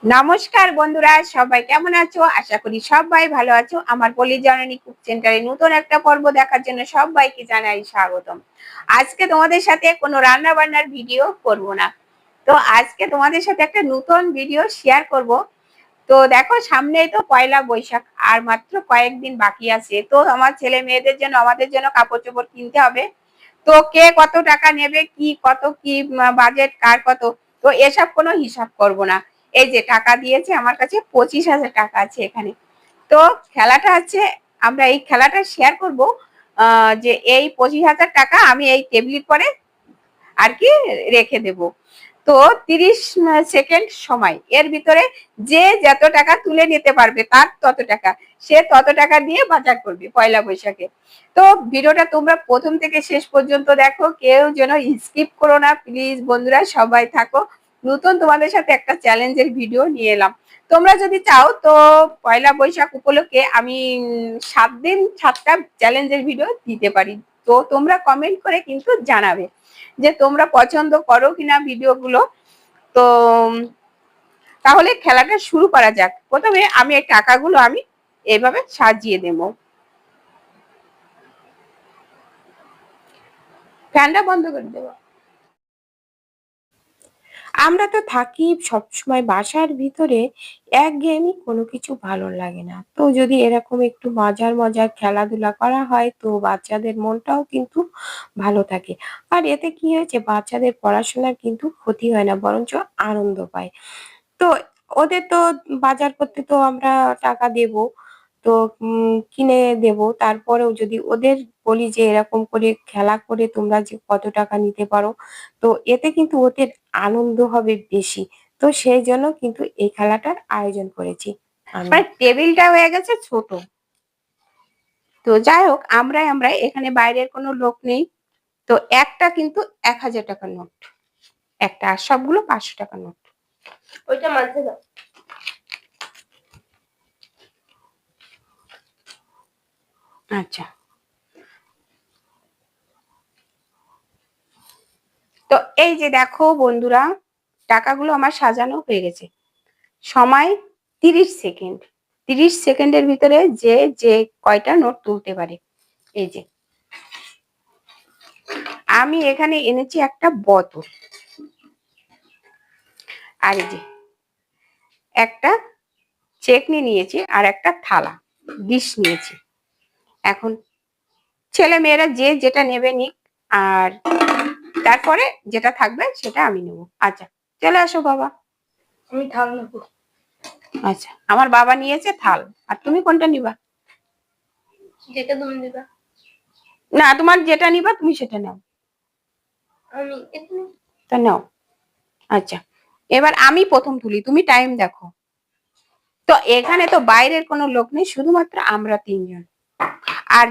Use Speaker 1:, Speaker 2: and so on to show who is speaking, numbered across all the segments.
Speaker 1: নমস্কার বন্ধুরা, সবাই কেমন আছো? আশা করি সবাই ভালো আছো। আমার পলি জননী কুক সেন্টারে নতুন একটা পর্ব দেখার জন্য সবাইকে জানাই স্বাগতম। আজকে তোমাদের সাথে কোনো রান্না বান্নার ভিডিও করব না। তো আজকে তোমাদের সাথে একটা নতুন ভিডিও শেয়ার করব। তো দেখো, সামনেই তো পয়লা বৈশাখ, আর মাত্র কয়েকদিন বাকি আছে। তো আমার ছেলে মেয়েদের জন্য, আমাদের জন্য কাপড় চোপড় কিনতে হবে। তো কে কত টাকা নেবে, কি কত কি বাজেট, কার কত, তো এসব কোনো হিসাব করব না। এই যে টাকা দিয়েছে, আমার কাছে 25,000 টাকা আছে এখানে। তো খেলাটা আছে, আমরা এই খেলাটা শেয়ার করব। যে এই 25,000 টাকা আমি এই টেবিলের পরে আর কি রেখে দেব। তো 30 সেকেন্ড সময়, এর ভিতরে যে যত টাকা তুলে নিতে পারবে তার তত টাকা, সে তত টাকা দিয়ে বাজার করবে পয়লা বৈশাখে। তো ভিডিওটা তোমরা প্রথম থেকে শেষ পর্যন্ত দেখো, কেউ যেন স্কিপ করো না প্লিজ বন্ধুরা, সবাই থাকো। নতুন তোমাদের সাথে একটা চ্যালেঞ্জের ভিডিও নিয়ে এলাম। তোমরা যদি চাও তো পয়লা বৈশাখ উপলক্ষে আমি 7 দিন 7টা চ্যালেঞ্জের ভিডিও দিতে পারি। তো তোমরা কমেন্ট করে কিন্তু জানাবে যে তোমরা পছন্দ করো কিনা ভিডিওগুলো। তো তাহলে খেলাটা শুরু করা যাক। প্রথমে আমি এই টাকাগুলো আমি এইভাবে সাজিয়ে দেব। ফ্যানটা বন্ধ করে দেবো। আমরা তো থাকি সবসময় বাসার ভিতরে, একঘেয়েমি কোনো কিছু ভালো লাগে না। তো যদি এরকম একটু মজার মজার খেলাধুলা করা হয় তো বাচ্চাদের মনটাও কিন্তু ভালো থাকে। আর এতে কি হয়েছে, বাচ্চাদের পড়াশোনার কিন্তু ক্ষতি হয় না, বরঞ্চ আনন্দ পায়। তো ওদের তো বাজার করতে তো আমরা টাকা দেব, তো কিনে দেব। তারপরেও যদি ওদের বলি যে এরকম করে খেলা করে তোমরা যে কত টাকা নিতে পারো, তো এতে কিন্তু ওদের আনন্দ হবে বেশি। তো সেই জন্য কিন্তু এই খেলাটার আয়োজন করেছি আমি। মানে টেবিলটা হয়ে গেছে ছোট। তো যাই হোক, আমরা এখানে বাইরের কোনো লোক নেই। তো একটা কিন্তু 1,000 টাকার নোট, একটা, আর সবগুলো 500 টাকার নোট। ওইটা মাঝে দাও। আচ্ছা, তো এই যে দেখো বন্ধুরা, টাকাগুলো আমার সাজানো হয়ে গেছে। সময় 30 সেকেন্ড। 30 সেকেন্ডের ভিতরে যে যে কয়টা নোট তুলতে পারে। এই যে আমি এখানে এনেছি একটা বোতল, আর এই যে একটা চেকনি নিয়েছি, আর একটা থালা, ডিশ নিয়েছি। এখন ছেলে মেয়েরা যে যেটা নেবে নিক, আর তারপরে যেটা থাকবে সেটা আমি নেব। আচ্ছা, চলে আসো বাবা। আমি থাল নেবো। আচ্ছা, আমার বাবা নিয়েছে থাল, আর তুমি কোনটা নিবা? যেটা তুমি নিবা। না, তোমার যেটা নিবা তুমি সেটা নাও। আমি তা নাও। আচ্ছা, এবার আমি প্রথম তুলি, তুমি টাইম দেখো। তো এখানে তো বাইরের কোনো লোক নেই, শুধুমাত্র আমরা 3 জন। আর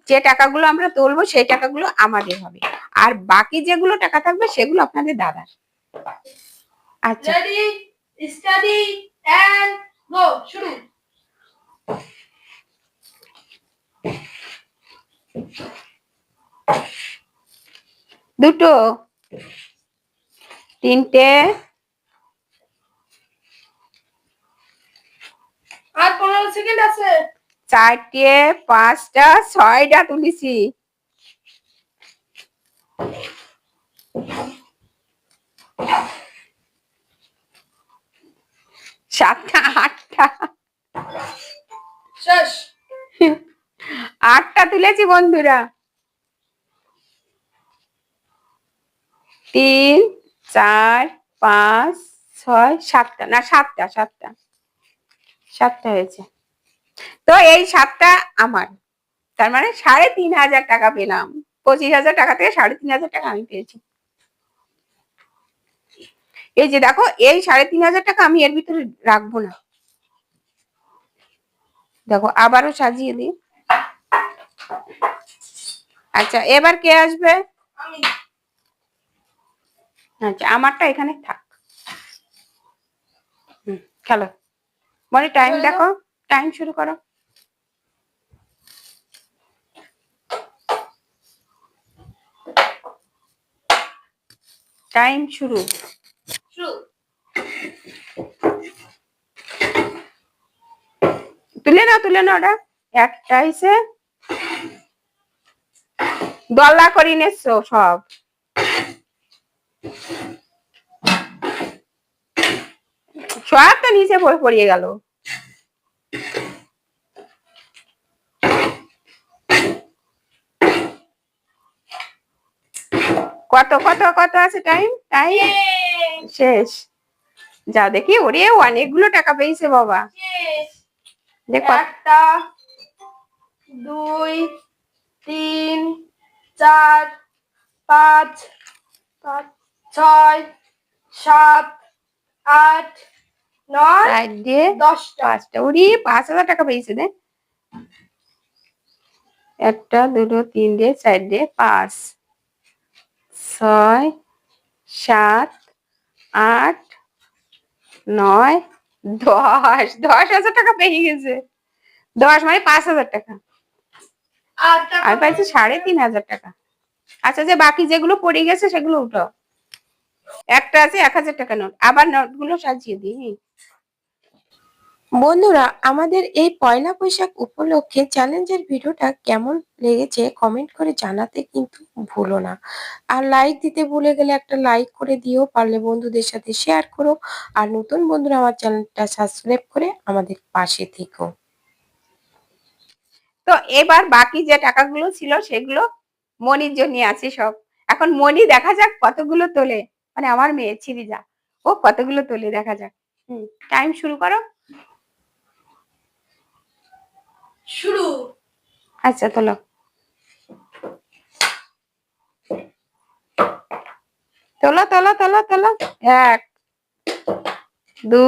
Speaker 1: যে টাকাগুলো আমরা তুলবো সেই টাকাগুলো আমাদের হবে, আর বাকি যেগুলো টাকা থাকবে সেগুলো আপনাদের দাদার। আচ্ছা, রেডি, স্টাডি এন্ড গো, শুরু। দুটো, তিনটে, আর 15 সেকেন্ড আছে। চারটে, পাঁচটা, ছয়টা তুলেছি। সাতটা, আটটা, শেষ। 8টা তুলেছি বন্ধুরা। 3, 4, 5, 6, 7টা, না 7টা, 7টা, 7টা হয়েছে। তো এই 7টা আমার, তার মানে 3,500 টাকা পেলাম। 25,000 টাকা থেকে 3,500 টাকা আমি পেয়েছি। এই যে দেখো, এই 3,500 টাকা আমি এর ভিতরে রাখবো না। দেখো আবারও সাজিয়ে দিই। আচ্ছা, এবার কে আসবে? আচ্ছা, আমারটা এখানে থাক। খেলো, মানে টাইম দেখো, টাইম শুরু করো। টাইম শুরু। তুলে না ওটা একটা এসে দলা করে নেছো সব। সব তো নিচে পড়িয়ে গেল। কত কত কত আছে টাইম? শেষ। যা দেখি, ওরে অনেকগুলো টাকা পেয়েছে বাবা। দেখ,
Speaker 2: 1 2 3 4 5 6 7 8 9 10টা।
Speaker 1: 5টা। ওরে 5,000 টাকা পেয়েছে। দেখ, 1 2 3 4 5 6 7 8 9 10। 10,000 টাকা পেয়ে গেছে। 10 মানে 5,000 টাকা। আমি পাইছি 3,500 টাকা। আচ্ছা, যে বাকি যেগুলো পড়ে গেছে সেগুলো উঠাও। একটা আছে 1,000 টাকা নোট, আবার নোটগুলো সাজিয়ে দিই।
Speaker 3: বন্ধুরা, আমাদের এই পয়লা বৈশাখ উপলক্ষে চ্যালেঞ্জের ভিডিওটা কেমন লেগেছে কমেন্ট করে জানাতে কিন্তু ভুলো না। আর লাইক দিতে ভুলে গেলে একটা লাইক করে দিও, পারলে বন্ধুদের সাথে শেয়ার করো। আর নতুন বন্ধুরা আমার চ্যানেলটা সাবস্ক্রাইব করে আমাদের পাশে থেকো।
Speaker 1: তো এবার বাকি যে টাকাগুলো ছিল সেগুলো মনির জন্য আছে সব। এখন মনি দেখা যাক কতগুলো তোলে, মানে আমার মেয়ে ছিরিজা, ও কতগুলো তোলে দেখা যাক। টাইম শুরু করো।
Speaker 2: শুরু।
Speaker 1: আচ্ছা, তোলো। তোলো তোলো তোলো তোলো। 1 2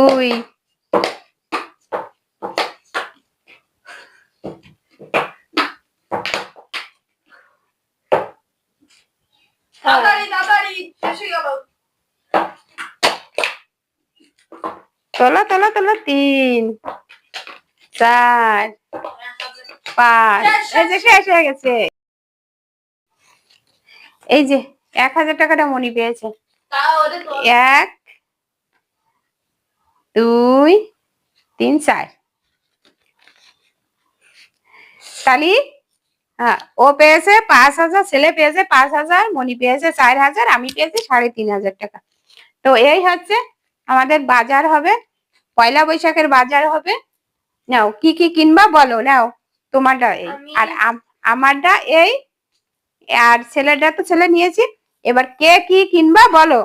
Speaker 2: তাড়াতাড়ি শেষ হয়ে গেল।
Speaker 1: তোলো তোলো তোলো। 3 4 5। এই যে শেষ হয়ে গেছে। এই যে 1,000 টাকাটা মনি পেয়েছে। 1 2 3 4 তালি। হ্যাঁ, ও পেয়েছে 5,000, ছেলে পেয়েছে 5,000, মনি পেয়েছে 4,000, আমি পেয়েছি 3,500 টাকা। তো এই হচ্ছে আমাদের বাজার হবে, পয়লা বৈশাখের বাজার হবে। নাও, কি কি কিনবা বলো, নাও। তোমারটা এই, আর আমারটা এই, আর ছেলেটা তো ছেলে নিয়েছি। এবার কে কি কিনবা বলো।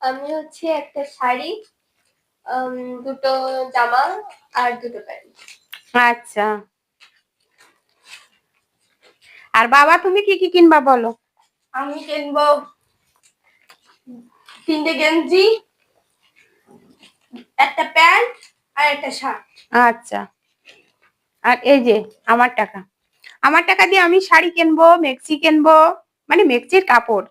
Speaker 2: আমি হচ্ছে একটা শাড়ি, দুটো জামা আর দুটো প্যান্ট।
Speaker 1: আচ্ছা, আর বাবা তুমি কি কি কিনবা বলো।
Speaker 2: আমি কিনবো 3টে গেঞ্জি, একটা প্যান্ট আর একটা শার্ট।
Speaker 1: আচ্ছা, আর এই যে আমার টাকা, আমার টাকা দিয়ে আমি শাড়ি কিনবো, মেক্সি কিনবো, মানে মেক্সির কাপড়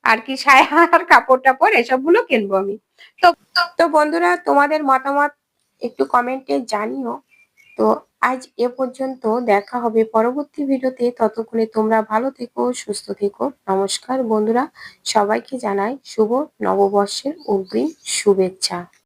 Speaker 1: আর কি, সায়ার কাপড় টাপড় এসবগুলো কিনবো আমি। তো
Speaker 3: তো বন্ধুরা, তোমাদের মতামত একটু কমেন্টে জানিও। তো আজ এ পর্যন্ত, দেখা হবে পরবর্তী ভিডিওতে। ততক্ষণে তোমরা ভালো থেকো, সুস্থ থেকো। নমস্কার বন্ধুরা, সবাইকে জানাই শুভ নববর্ষের অগ্রিম শুভেচ্ছা।